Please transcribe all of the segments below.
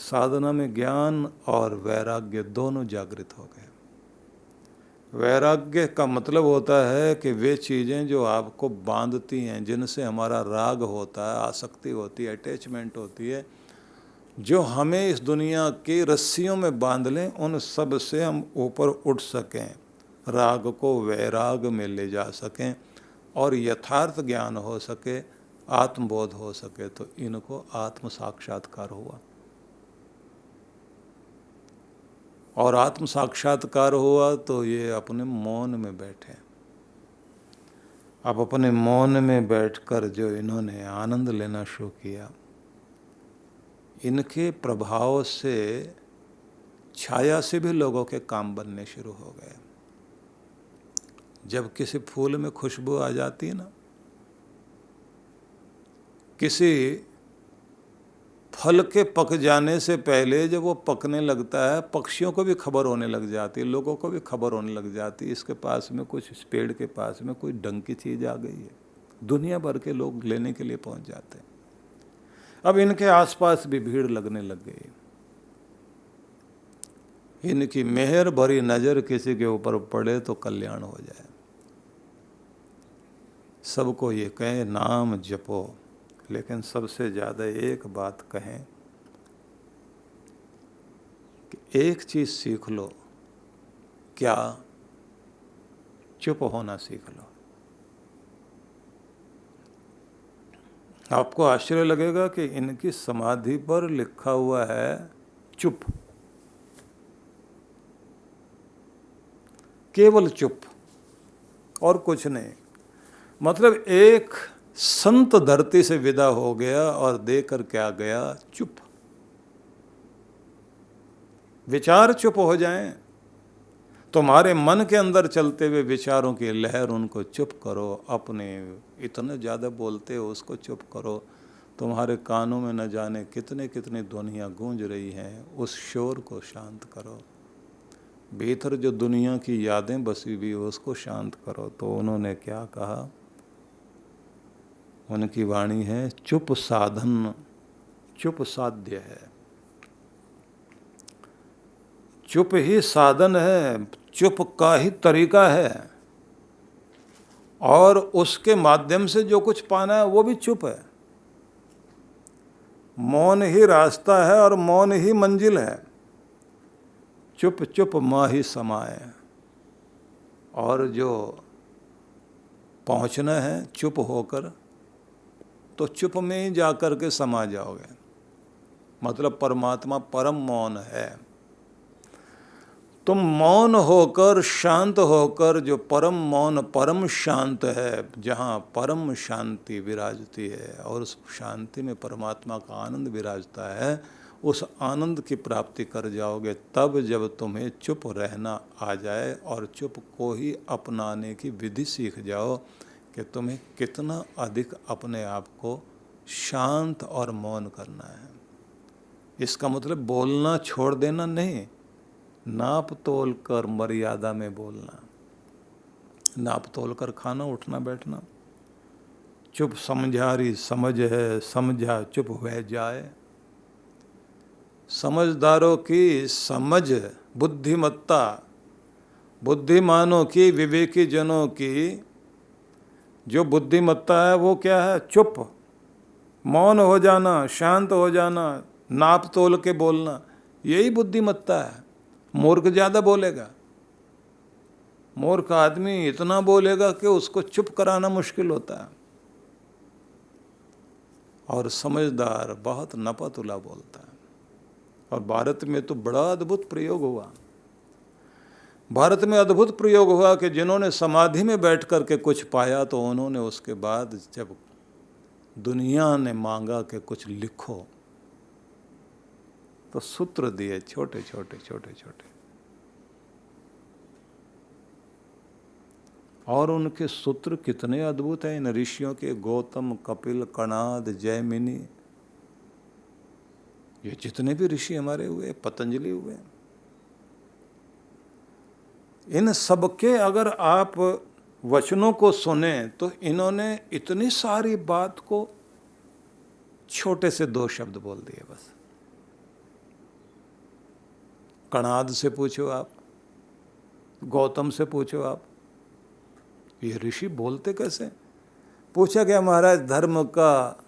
साधना में ज्ञान और वैराग्य दोनों जागृत हो गए। वैराग्य का मतलब होता है कि वे चीज़ें जो आपको बांधती हैं, जिनसे हमारा राग होता है, आसक्ति होती है, अटैचमेंट होती है, जो हमें इस दुनिया की रस्सियों में बांध लें, उन सब से हम ऊपर उठ सकें, राग को वैराग में ले जा सकें और यथार्थ ज्ञान हो सके, आत्मबोध हो सके, तो इनको आत्म साक्षात्कार हुआ। और आत्म साक्षात्कार हुआ तो ये अपने मौन में बैठे। अब अपने मौन में बैठकर जो इन्होंने आनंद लेना शुरू किया, इनके प्रभाव से छाया से भी लोगों के काम बनने शुरू हो गए। जब किसी फूल में खुशबू आ जाती है ना, किसी फल के पक जाने से पहले जब वो पकने लगता है, पक्षियों को भी खबर होने लग जाती है, लोगों को भी खबर होने लग जाती है, इसके पास में कुछ, इस पेड़ के पास में कोई ढंग की चीज़ आ गई है। दुनिया भर के लोग लेने के लिए पहुंच जाते हैं। अब इनके आसपास भी भीड़ लगने लग गई। इनकी मेहर भरी नज़र किसी के ऊपर पड़े तो कल्याण हो जाए। सबको ये कहें नाम जपो, लेकिन सबसे ज़्यादा एक बात कहें कि एक चीज़ सीख लो। क्या? चुप होना सीख लो। आपको आश्चर्य लगेगा कि इनकी समाधि पर लिखा हुआ है चुप, केवल चुप और कुछ नहीं। मतलब एक संत धरती से विदा हो गया और देकर क्या गया? चुप। विचार चुप हो जाएं, तुम्हारे मन के अंदर चलते हुए विचारों की लहर, उनको चुप करो। अपने इतने ज़्यादा बोलते हो उसको चुप करो। तुम्हारे कानों में न जाने कितने कितनी ध्वनियाँ गूंज रही हैं, उस शोर को शांत करो। भीतर जो दुनिया की यादें बसी हुई उसको शांत करो। तो उन्होंने क्या कहा? उनकी वाणी है, चुप साधन, चुप साध्य है। चुप ही साधन है, चुप का ही तरीका है, और उसके माध्यम से जो कुछ पाना है वो भी चुप है। मौन ही रास्ता है और मौन ही मंजिल है। चुप चुप माही समाए। और जो पहुंचना है चुप होकर, तो चुप में ही जाकर के समा जाओगे। मतलब परमात्मा परम मौन है। तुम मौन होकर, शांत होकर, जो परम मौन परम शांत है, जहाँ परम शांति विराजती है और उस शांति में परमात्मा का आनंद विराजता है, उस आनंद की प्राप्ति कर जाओगे तब जब तुम्हें चुप रहना आ जाए और चुप को ही अपनाने की विधि सीख जाओ कि तुम्हें कितना अधिक अपने आप को शांत और मौन करना है। इसका मतलब बोलना छोड़ देना नहीं, नाप तोल कर मर्यादा में बोलना, नाप तोल कर खाना उठना बैठना। चुप समझारी समझ है, समझा चुप वह जाए। समझदारों की समझ, बुद्धिमत्ता, बुद्धिमानों की, विवेकी जनों की जो बुद्धिमत्ता है वो क्या है? चुप, मौन हो जाना, शांत हो जाना, नाप तोल के बोलना, यही बुद्धिमत्ता है। मूर्ख ज़्यादा बोलेगा। मूर्ख आदमी इतना बोलेगा कि उसको चुप कराना मुश्किल होता है, और समझदार बहुत नपतुला बोलता है। और भारत में तो बड़ा अद्भुत प्रयोग हुआ। भारत में अद्भुत प्रयोग हुआ कि जिन्होंने समाधि में बैठ कर के कुछ पाया, तो उन्होंने उसके बाद जब दुनिया ने मांगा कि कुछ लिखो, तो सूत्र दिए छोटे छोटे छोटे छोटे। और उनके सूत्र कितने अद्भुत हैं इन ऋषियों के, गौतम, कपिल, कणाद, जैमिनी, ये जितने भी ऋषि हमारे हुए, पतंजलि हुए, इन सबके अगर आप वचनों को सुने तो इन्होंने इतनी सारी बात को छोटे से 2 शब्द बोल दिए बस। कणाद से पूछो आप, गौतम से पूछो आप, ये ऋषि बोलते कैसे? पूछा गया महाराज धर्म का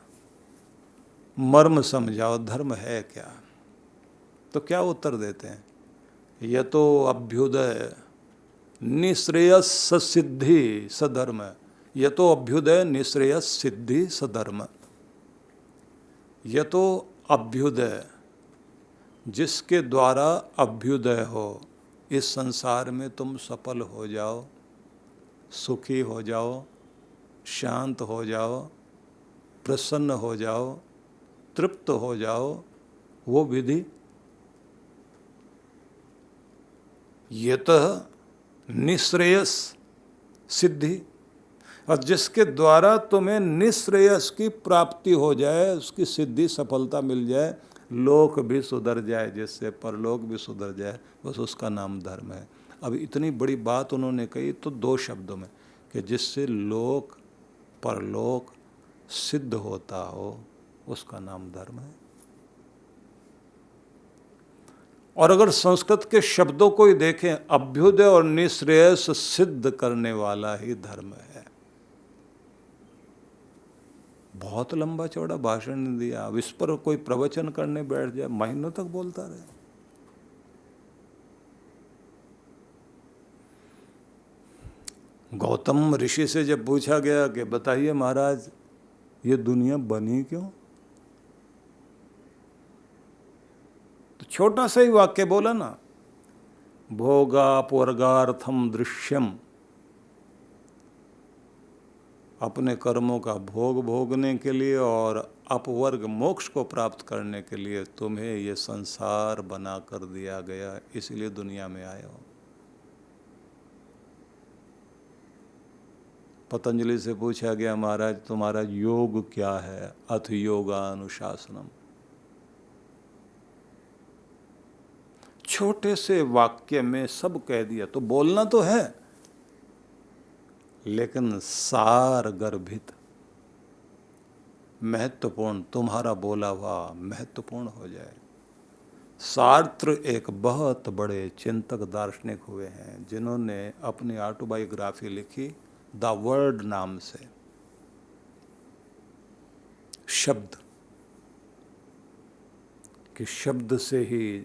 मर्म समझाओ, धर्म है क्या? तो क्या उत्तर देते हैं? यह तो अभ्युदय निश्रेयस सिद्धि सधर्म, यह तो अभ्युदय निश्रेयस सिद्धि सधर्म। यह तो अभ्युदय, जिसके द्वारा अभ्युदय हो, इस संसार में तुम सफल हो जाओ, सुखी हो जाओ, शांत हो जाओ, प्रसन्न हो जाओ, तृप्त हो जाओ, वो विधि यतः निश्रेयस सिद्धि, और जिसके द्वारा तुम्हें निश्रेयस की प्राप्ति हो जाए, उसकी सिद्धि सफलता मिल जाए, लोक भी सुधर जाए, जिससे परलोक भी सुधर जाए, बस उसका नाम धर्म है। अब इतनी बड़ी बात उन्होंने कही तो दो शब्दों में, कि जिससे लोक परलोक सिद्ध होता हो, उसका नाम धर्म है। और अगर संस्कृत के शब्दों को ही देखें, अभ्युदय और निश्रेयस सिद्ध करने वाला ही धर्म है। बहुत लंबा चौड़ा भाषण दिया, अब इस पर कोई प्रवचन करने बैठ जाए, महीनों तक बोलता रहे। गौतम ऋषि से जब पूछा गया कि बताइए महाराज ये दुनिया बनी क्यों, तो छोटा सा ही वाक्य बोला ना, भोगापोर्गार्थम दृश्यम, अपने कर्मों का भोग भोगने के लिए और अपवर्ग मोक्ष को प्राप्त करने के लिए तुम्हें ये संसार बना कर दिया गया, इसलिए दुनिया में आए हो। पतंजलि से पूछा गया महाराज तुम्हारा योग क्या है, अथ योगानुशासनम। छोटे से वाक्य में सब कह दिया। तो बोलना तो है, लेकिन सार गर्भित महत्वपूर्ण, तुम्हारा बोला हुआ महत्वपूर्ण हो जाए। सार्त्र एक बहुत बड़े चिंतक दार्शनिक हुए हैं, जिन्होंने अपनी ऑटोबायोग्राफी लिखी द वर्ड नाम से, शब्द, कि शब्द से ही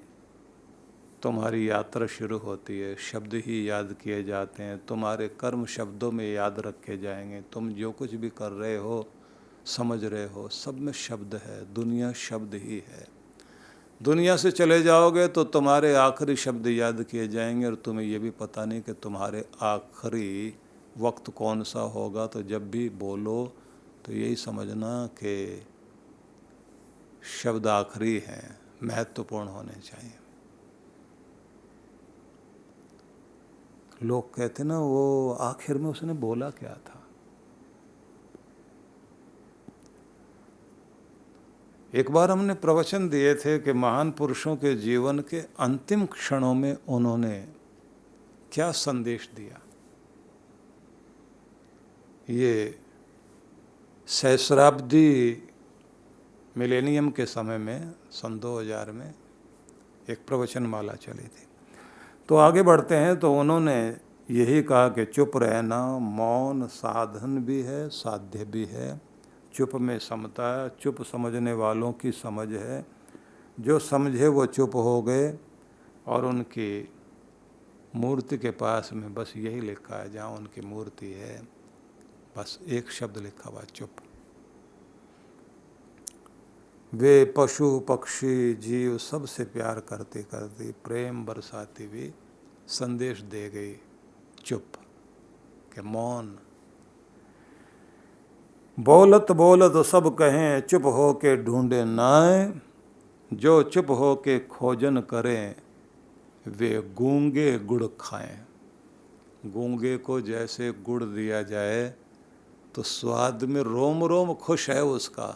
तुम्हारी यात्रा शुरू होती है, शब्द ही याद किए जाते हैं, तुम्हारे कर्म शब्दों में याद रखे जाएंगे। तुम जो कुछ भी कर रहे हो, समझ रहे हो, सब में शब्द है, दुनिया शब्द ही है। दुनिया से चले जाओगे तो तुम्हारे आखिरी शब्द याद किए जाएंगे, और तुम्हें ये भी पता नहीं कि तुम्हारे आखिरी वक्त कौन सा होगा। तो जब भी बोलो तो यही समझना कि शब्द आखिरी हैं, महत्वपूर्ण होने चाहिए। लोग कहते ना वो आखिर में उसने बोला क्या था। एक बार हमने प्रवचन दिए थे कि महान पुरुषों के जीवन के अंतिम क्षणों में उन्होंने क्या संदेश दिया। ये सहस्राब्दी मिलेनियम के समय में, सन 2000 में एक प्रवचन माला चली थी। तो आगे बढ़ते हैं तो उन्होंने यही कहा कि चुप रहना मौन साधन भी है, साध्य भी है। चुप में समता है, चुप समझने वालों की समझ है, जो समझे वो चुप हो गए। और उनकी मूर्ति के पास में बस यही लिखा है, जहाँ उनकी मूर्ति है बस एक शब्द लिखा हुआ, चुप। वे पशु पक्षी जीव सबसे प्यार करते करते, प्रेम बरसाती भी संदेश दे गई, चुप, के मौन। बोलत बोलत सब कहें, चुप हो के ढूंढे नाए, जो चुप हो के खोजन करें, वे गूंगे गुड़ खाएं। गूंगे को जैसे गुड़ दिया जाए तो स्वाद में रोम रोम खुश है उसका,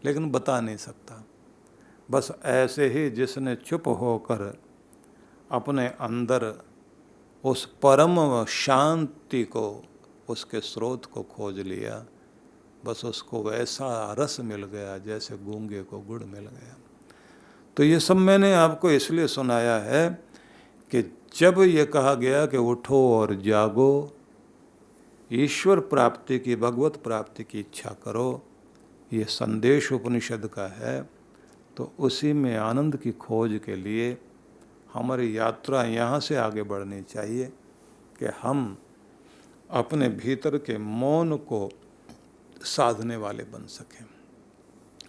लेकिन बता नहीं सकता। बस ऐसे ही जिसने चुप होकर अपने अंदर उस परम शांति को, उसके स्रोत को खोज लिया, बस उसको वैसा रस मिल गया जैसे गूंगे को गुड़ मिल गया। तो ये सब मैंने आपको इसलिए सुनाया है कि जब ये कहा गया कि उठो और जागो, ईश्वर प्राप्ति की, भगवत प्राप्ति की इच्छा करो, ये संदेश उपनिषद का है, तो उसी में आनंद की खोज के लिए हमारी यात्रा यहाँ से आगे बढ़नी चाहिए कि हम अपने भीतर के मौन को साधने वाले बन सकें।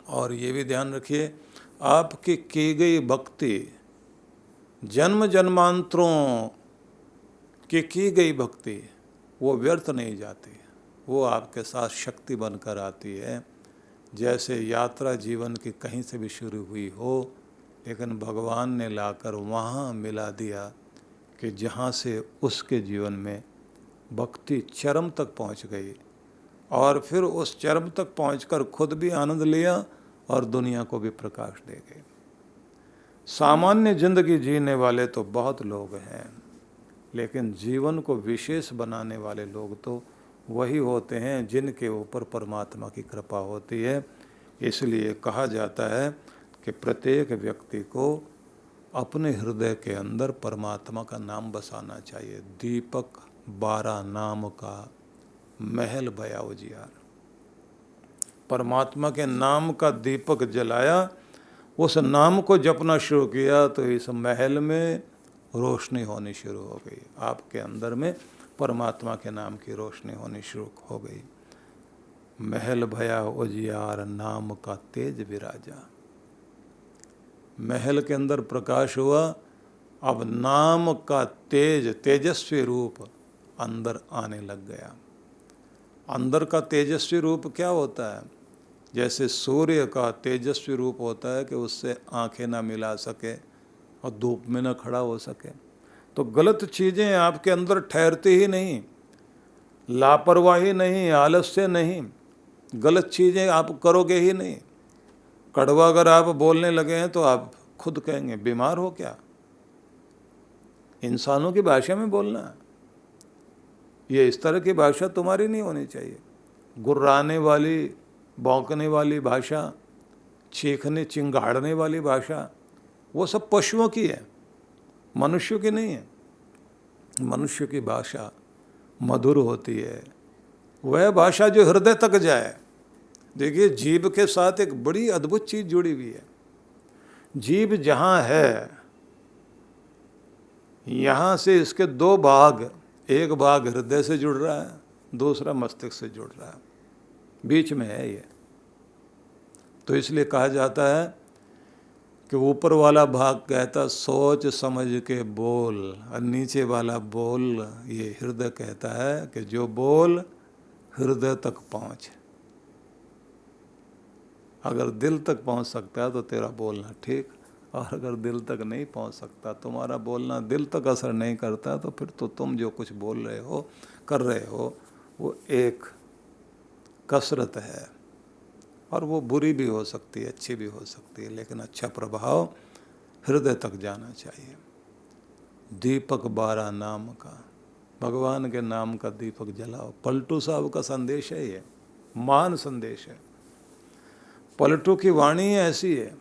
और ये भी ध्यान रखिए, आपकी की गई भक्ति, जन्म जन्मांतरों की गई भक्ति, वो व्यर्थ नहीं जाती, वो आपके साथ शक्ति बनकर आती है। जैसे यात्रा जीवन की कहीं से भी शुरू हुई हो, लेकिन भगवान ने लाकर वहाँ मिला दिया कि जहाँ से उसके जीवन में भक्ति चरम तक पहुँच गई, और फिर उस चरम तक पहुंचकर खुद भी आनंद लिया और दुनिया को भी प्रकाश दे गए। सामान्य जिंदगी जीने वाले तो बहुत लोग हैं, लेकिन जीवन को विशेष बनाने वाले लोग तो वही होते हैं जिनके ऊपर परमात्मा की कृपा होती है। इसलिए कहा जाता है कि प्रत्येक व्यक्ति को अपने हृदय के अंदर परमात्मा का नाम बसाना चाहिए। दीपक 12 नाम का महल भया उजियार। परमात्मा के नाम का दीपक जलाया, उस नाम को जपना शुरू किया, तो इस महल में रोशनी होनी शुरू हो गई। आपके अंदर में परमात्मा के नाम की रोशनी होनी शुरू हो गई। महल भया उजियार, नाम का तेज विराजा। महल के अंदर प्रकाश हुआ, अब नाम का तेज, तेजस्वी रूप अंदर आने लग गया। अंदर का तेजस्वी रूप क्या होता है? जैसे सूर्य का तेजस्वी रूप होता है कि उससे आंखें ना मिला सके और धूप में ना खड़ा हो सके। तो गलत चीज़ें आपके अंदर ठहरती ही नहीं, लापरवाही नहीं, आलस्य नहीं, गलत चीज़ें आप करोगे ही नहीं। कड़वा अगर आप बोलने लगे हैं तो आप खुद कहेंगे बीमार हो क्या? इंसानों की भाषा में बोलना है, ये इस तरह की भाषा तुम्हारी नहीं होनी चाहिए। गुर्राने वाली, भौंकने वाली भाषा, चीखने चिंगाड़ने वाली भाषा, वो सब पशुओं की है, मनुष्यों की नहीं है। मनुष्य की भाषा मधुर होती है, वह भाषा जो हृदय तक जाए। देखिए, जीभ के साथ एक बड़ी अद्भुत चीज़ जुड़ी हुई है। जीभ जहाँ है, यहाँ से इसके 2 भाग, एक भाग हृदय से जुड़ रहा है, दूसरा मस्तिष्क से जुड़ रहा है, बीच में है ये। तो इसलिए कहा जाता है कि ऊपर वाला भाग कहता सोच समझ के बोल, और नीचे वाला बोल, ये हृदय कहता है कि जो बोल हृदय तक पहुँच। अगर दिल तक पहुँच सकता है तो तेरा बोलना ठीक, और अगर दिल तक नहीं पहुँच सकता, तुम्हारा बोलना दिल तक असर नहीं करता, तो फिर तो तुम जो कुछ बोल रहे हो, कर रहे हो, वो एक कसरत है, और वो बुरी भी हो सकती है, अच्छी भी हो सकती है, लेकिन अच्छा प्रभाव हृदय तक जाना चाहिए। दीपक 12 नाम का, भगवान के नाम का दीपक जलाओ। पलटू साहब का संदेश है ये, महान संदेश है। पलटू की वाणी ऐसी है,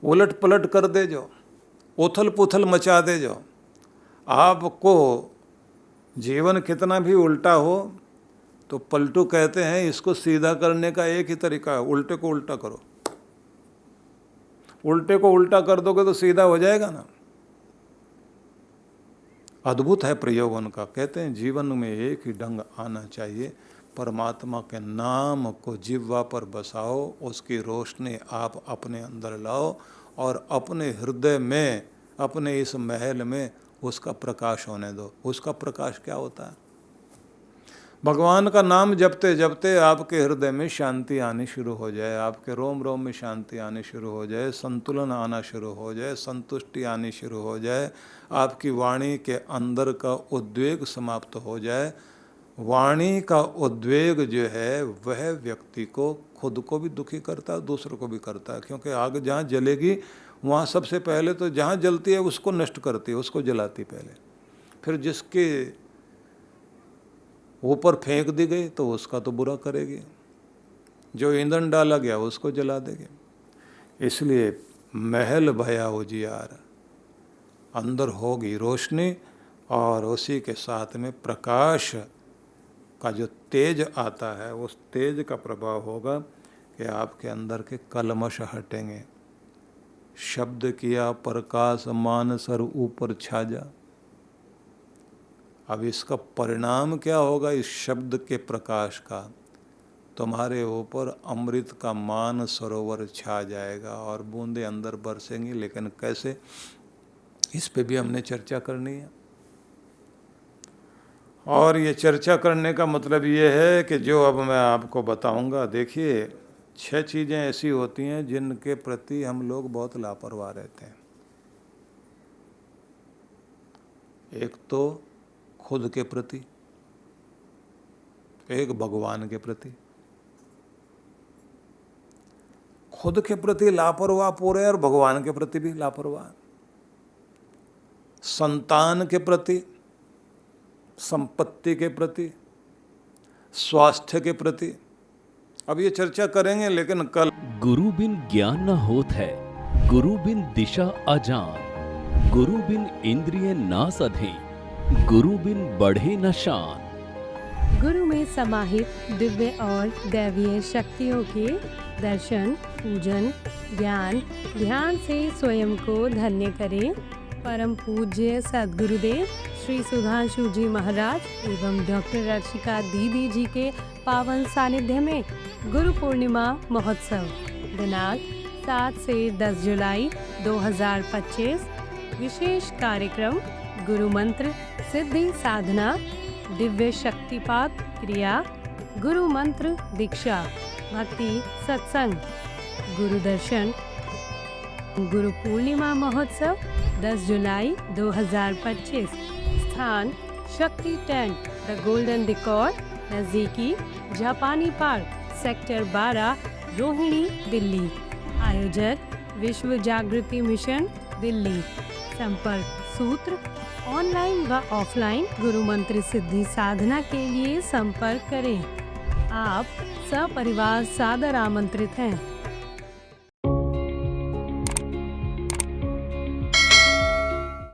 उलट पलट कर दे जो, उथल पुथल मचा दे जो। आपको जीवन कितना भी उल्टा हो, तो पलटू कहते हैं इसको सीधा करने का एक ही तरीका है, उल्टे को उल्टा करो। उल्टे को उल्टा कर दोगे तो सीधा हो जाएगा ना। अद्भुत है प्रयोग उनका। कहते हैं जीवन में एक ही ढंग आना चाहिए, परमात्मा के नाम को जिह्वा पर बसाओ, उसकी रोशनी आप अपने अंदर लाओ, और अपने हृदय में, अपने इस महल में उसका प्रकाश होने दो। उसका प्रकाश क्या होता है? भगवान का नाम जपते जपते आपके हृदय में शांति आनी शुरू हो जाए, आपके रोम रोम में शांति आनी शुरू हो जाए, संतुलन आना शुरू हो जाए, संतुष्टि आनी शुरू हो जाए, आपकी वाणी के अंदर का उद्वेग समाप्त हो जाए। वाणी का उद्वेग जो है वह व्यक्ति को, खुद को भी दुखी करता है, दूसरों को भी करता है। क्योंकि आग जहाँ जलेगी वहाँ सबसे पहले तो जहाँ जलती है उसको नष्ट करती है, उसको जलाती पहले, फिर जिसके ऊपर फेंक दी गई तो उसका तो बुरा करेगी, जो ईंधन डाला गया उसको जला देगी। इसलिए महल भया उजियार, अंदर होगी रोशनी और उसी के साथ में प्रकाश का जो तेज आता है उस तेज का प्रभाव होगा कि आपके अंदर के कलमश हटेंगे। शब्द किया प्रकाश मान सर ऊपर छा जा। अब इसका परिणाम क्या होगा इस शब्द के प्रकाश का? तुम्हारे ऊपर अमृत का मान सरोवर छा जाएगा और बूंदे अंदर बरसेंगी। लेकिन कैसे, इस पे भी हमने चर्चा करनी है। और ये चर्चा करने का मतलब ये है कि जो अब मैं आपको बताऊंगा, देखिए 6 चीज़ें ऐसी होती हैं जिनके प्रति हम लोग बहुत लापरवाह रहते हैं। एक तो खुद के प्रति, एक भगवान के प्रति। खुद के प्रति लापरवाह पूरे और भगवान के प्रति भी लापरवाह। संतान के प्रति, संपत्ति के प्रति, स्वास्थ्य के प्रति, अब ये चर्चा करेंगे। लेकिन कल गुरु बिन ज्ञान न होत है, गुरु बिन दिशा अजान, गुरु बिन इंद्रिय ना सधे, गुरु बिन बढ़े न शान। गुरु में समाहित दिव्य और दैवीय शक्तियों के दर्शन, पूजन, ज्ञान, ध्यान से स्वयं को धन्य करें। परम पूज्य सद्गुरुदेव श्री सुधांशु जी महाराज एवं डॉक्टर अर्शिका दीदी जी के पावन सानिध्य में गुरु पूर्णिमा महोत्सव दिनांक 7 से 10 जुलाई 2025। विशेष कार्यक्रम गुरु मंत्र सिद्धि साधना, दिव्य शक्तिपात क्रिया, गुरु मंत्र दीक्षा, भक्ति सत्संग, गुरु दर्शन। गुरु पूर्णिमा महोत्सव 10 जुलाई 2025। स्थान शक्ति टेंट द गोल्डन डिकॉर, नजदीकी जापानी पार्क, सेक्टर 12, रोहिणी, दिल्ली। आयोजक विश्व जागृति मिशन, दिल्ली। संपर्क सूत्र ऑनलाइन व ऑफलाइन गुरु मंत्र सिद्धि साधना के लिए संपर्क करें। आप सपरिवार सादर आमंत्रित हैं।